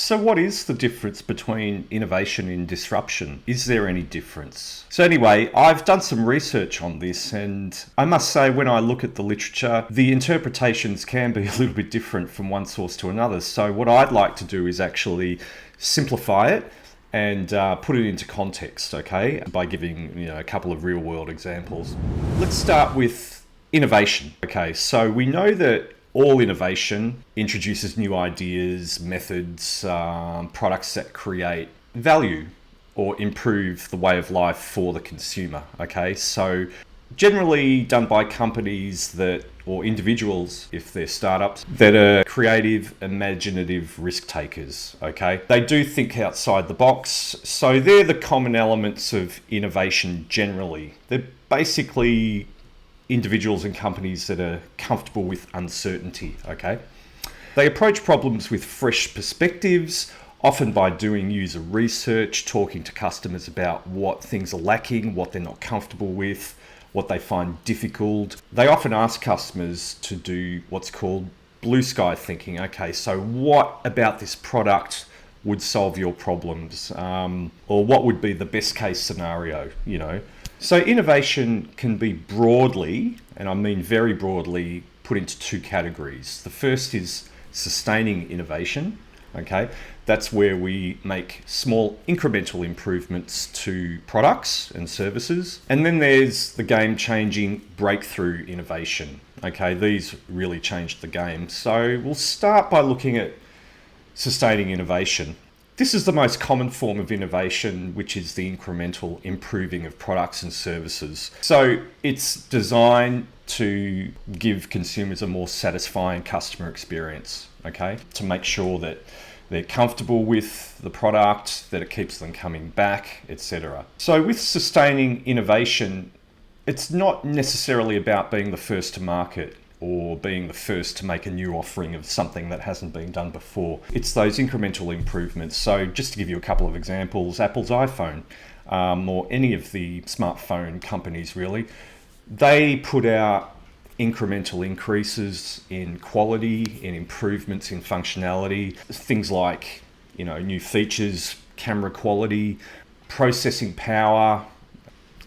So what is the difference between innovation and disruption? Is there any difference? So anyway, I've done some research on this, and I must say when I look at the literature, the interpretations can be a little bit different from one source to another. So what I'd like to do is actually simplify it and put it into context, okay, by giving a couple of real world examples. Let's start with innovation. Okay, so we know that all innovation introduces new ideas, methods, products that create value or improve the way of life for the consumer. Okay, so generally done by companies or individuals, if they're startups, that are creative, imaginative risk takers. Okay, they do think outside the box. So they're the common elements of innovation generally. They're basically individuals and companies that are comfortable with uncertainty, okay? They approach problems with fresh perspectives, often by doing user research, talking to customers about what things are lacking, what they're not comfortable with, what they find difficult. They often ask customers to do what's called blue sky thinking. Okay, so what about this product would solve your problems? Or what would be the best case scenario, So innovation can be broadly, and I mean very broadly, put into two categories. The first is sustaining innovation, okay? That's where we make small incremental improvements to products and services. And then there's the game-changing breakthrough innovation, okay? These really changed the game. So we'll start by looking at sustaining innovation. This is the most common form of innovation, which is the incremental improving of products and services. So it's designed to give consumers a more satisfying customer experience, okay? To make sure that they're comfortable with the product, that it keeps them coming back, etc. So with sustaining innovation, it's not necessarily about being the first to market or being the first to make a new offering of something that hasn't been done before. It's those incremental improvements. So just to give you a couple of examples, Apple's iPhone, or any of the smartphone companies really, they put out incremental increases in quality, in improvements in functionality, things like, new features, camera quality, processing power,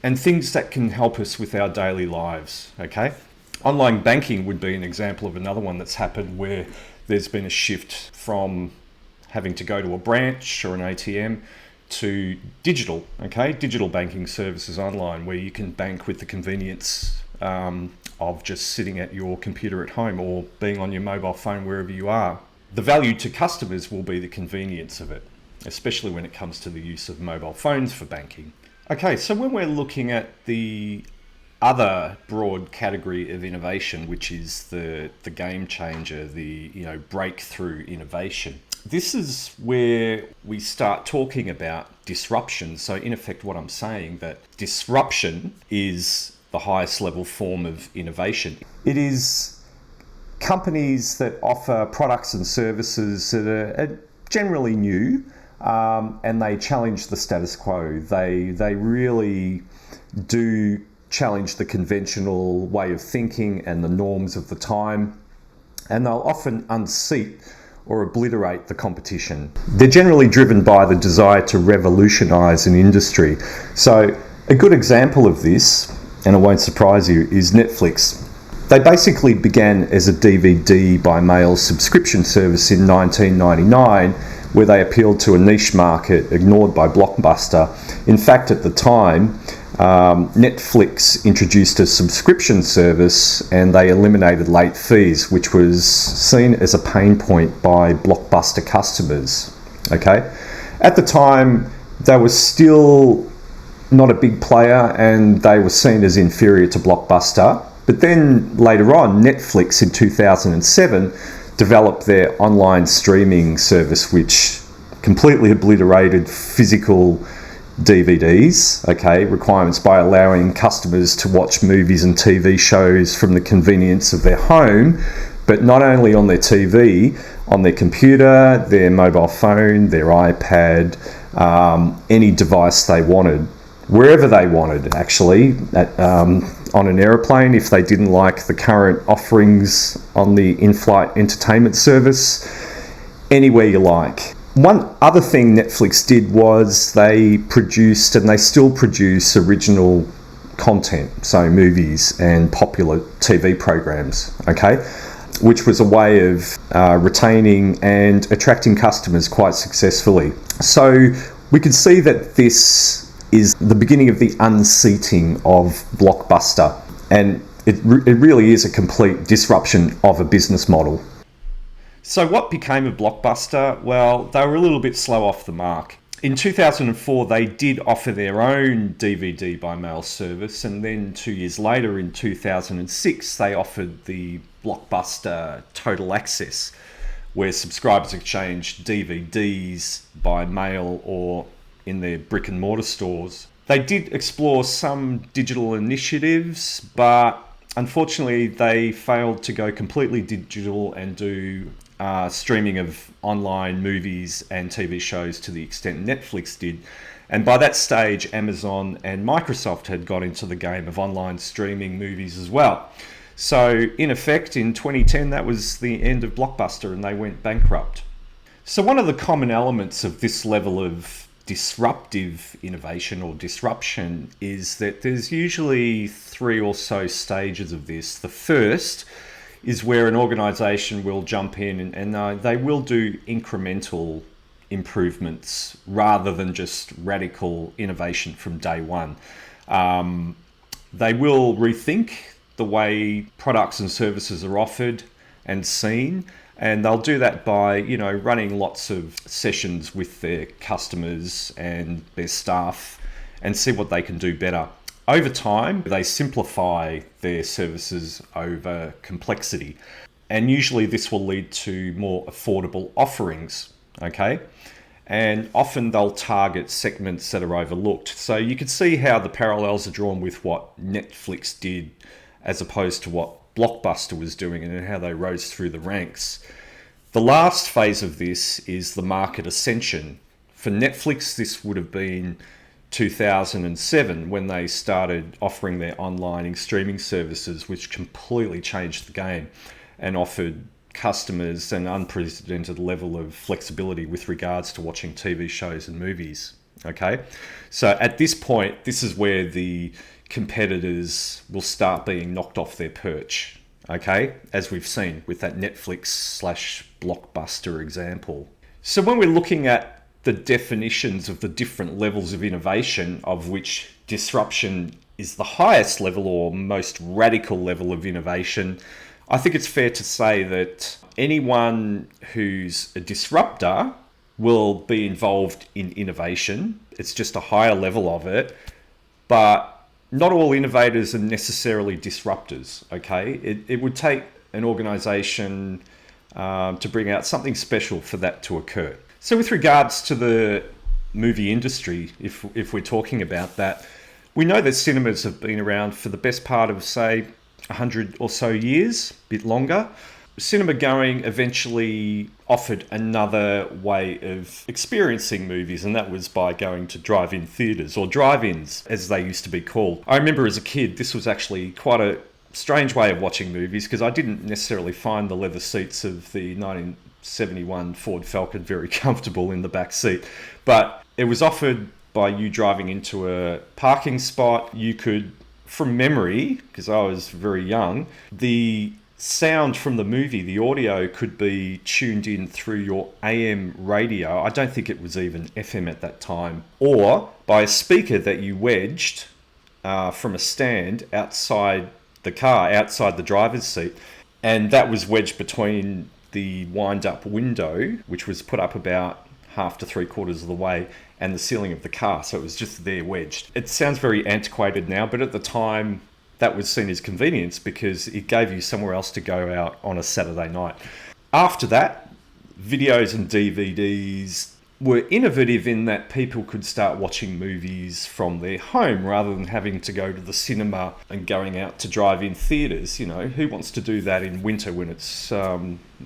and things that can help us with our daily lives, okay? Online banking would be an example of another one that's happened where there's been a shift from having to go to a branch or an ATM to digital, okay? Digital banking services online where you can bank with the convenience of just sitting at your computer at home or being on your mobile phone wherever you are. The value to customers will be the convenience of it, especially when it comes to the use of mobile phones for banking. Okay, so when we're looking at the other broad category of innovation, which is the game changer, the breakthrough innovation. This is where we start talking about disruption. So in effect, what I'm saying that disruption is the highest level form of innovation. It is companies that offer products and services that are generally new, and they challenge the status quo. They really do challenge the conventional way of thinking and the norms of the time, and they'll often unseat or obliterate the competition. They're generally driven by the desire to revolutionize an industry. So a good example of this, and it won't surprise you, is Netflix. They basically began as a DVD by mail subscription service in 1999, where they appealed to a niche market ignored by Blockbuster. In fact, at the time, Netflix introduced a subscription service and they eliminated late fees, which was seen as a pain point by Blockbuster customers. Okay, at the time they were still not a big player and they were seen as inferior to Blockbuster. But then later on, Netflix in 2007 developed their online streaming service, which completely obliterated physical DVDs, requirements by allowing customers to watch movies and TV shows from the convenience of their home, but not only on their TV, on their computer, their mobile phone, their iPad, any device they wanted, wherever they wanted, actually, on an aeroplane if they didn't like the current offerings on the in-flight entertainment service, anywhere you like. One other thing Netflix did was they produced, and they still produce, original content, so movies and popular TV programs, okay, which was a way of retaining and attracting customers quite successfully. So we can see that this is the beginning of the unseating of Blockbuster, and it really is a complete disruption of a business model. So what became of Blockbuster? Well, they were a little bit slow off the mark. In 2004, they did offer their own DVD by mail service, and then 2 years later, in 2006, they offered the Blockbuster Total Access, where subscribers exchanged DVDs by mail or in their brick and mortar stores. They did explore some digital initiatives, but unfortunately, they failed to go completely digital and do streaming of online movies and TV shows to the extent Netflix did. And by that stage, Amazon and Microsoft had got into the game of online streaming movies as well. So in effect, in 2010, that was the end of Blockbuster and they went bankrupt. So one of the common elements of this level of disruptive innovation or disruption is that there's usually 3 or so stages of this. The first is where an organisation will jump in and they will do incremental improvements rather than just radical innovation from day one. They will rethink the way products and services are offered and seen, and they'll do that by, running lots of sessions with their customers and their staff and see what they can do better. Over time, they simplify their services over complexity. And usually this will lead to more affordable offerings, okay? And often they'll target segments that are overlooked. So you can see how the parallels are drawn with what Netflix did as opposed to what Blockbuster was doing and how they rose through the ranks. The last phase of this is the market ascension. For Netflix, this would have been 2007 when they started offering their online streaming services, which completely changed the game and offered customers an unprecedented level of flexibility with regards to watching TV shows and movies. Okay, so at this point, this is where the competitors will start being knocked off their perch. Okay, as we've seen with that Netflix/Blockbuster example. So when we're looking at the definitions of the different levels of innovation, of which disruption is the highest level or most radical level of innovation, I think it's fair to say that anyone who's a disruptor will be involved in innovation. It's just a higher level of it, but not all innovators are necessarily disruptors, okay? It would take an organization to bring out something special for that to occur. So with regards to the movie industry, if we're talking about that, we know that cinemas have been around for the best part of, say, 100 or so years, a bit longer. Cinema going eventually offered another way of experiencing movies, and that was by going to drive-in theatres, or drive-ins as they used to be called. I remember as a kid, this was actually quite a strange way of watching movies because I didn't necessarily find the leather seats of the 1971 Ford Falcon very comfortable in the back seat, but it was offered by you driving into a parking spot. You could, from memory, because I was very young, the sound from the movie, the audio, could be tuned in through your AM radio. I don't think it was even FM at that time, or by a speaker that you wedged from a stand outside the car, outside the driver's seat, and that was wedged between the wind-up window, which was put up about half to 3/4 of the way, and the ceiling of the car, so it was just there wedged. It sounds very antiquated now, but at the time that was seen as convenience because it gave you somewhere else to go out on a Saturday night. After that, videos and DVDs were innovative in that people could start watching movies from their home rather than having to go to the cinema and going out to drive-in theatres. You know, who wants to do that in winter when it's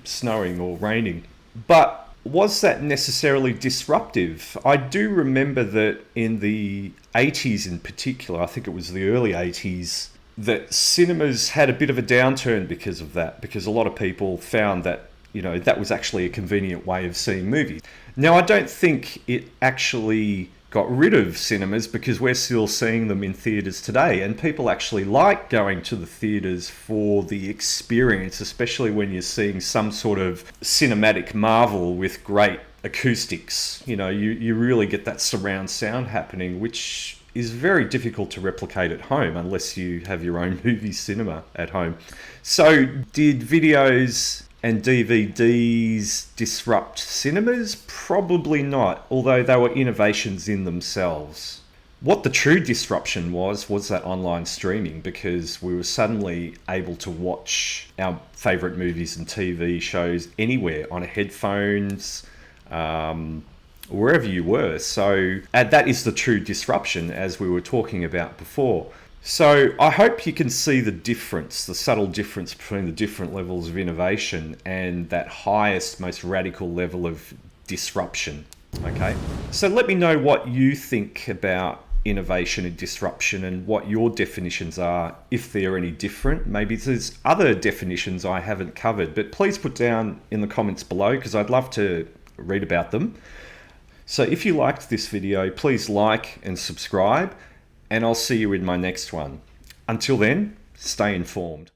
snowing or raining? But was that necessarily disruptive? I do remember that in the 80s in particular, I think it was the early 80s, that cinemas had a bit of a downturn because of that, because a lot of people found that that was actually a convenient way of seeing movies. Now, I don't think it actually got rid of cinemas, because we're still seeing them in theatres today, and people actually like going to the theatres for the experience, especially when you're seeing some sort of cinematic marvel with great acoustics. You really get that surround sound happening, which is very difficult to replicate at home unless you have your own movie cinema at home. So did videos and DVDs disrupt cinemas? Probably not, although they were innovations in themselves. What the true disruption was that online streaming, because we were suddenly able to watch our favourite movies and TV shows anywhere on headphones, wherever you were. So that is the true disruption, as we were talking about before. So I hope you can see the difference, the subtle difference between the different levels of innovation and that highest, most radical level of disruption. Okay? So let me know what you think about innovation and disruption, and what your definitions are, if they're any different. Maybe there's other definitions I haven't covered, but please put down in the comments below, because I'd love to read about them. So if you liked this video, please like and subscribe, and I'll see you in my next one. Until then, stay informed.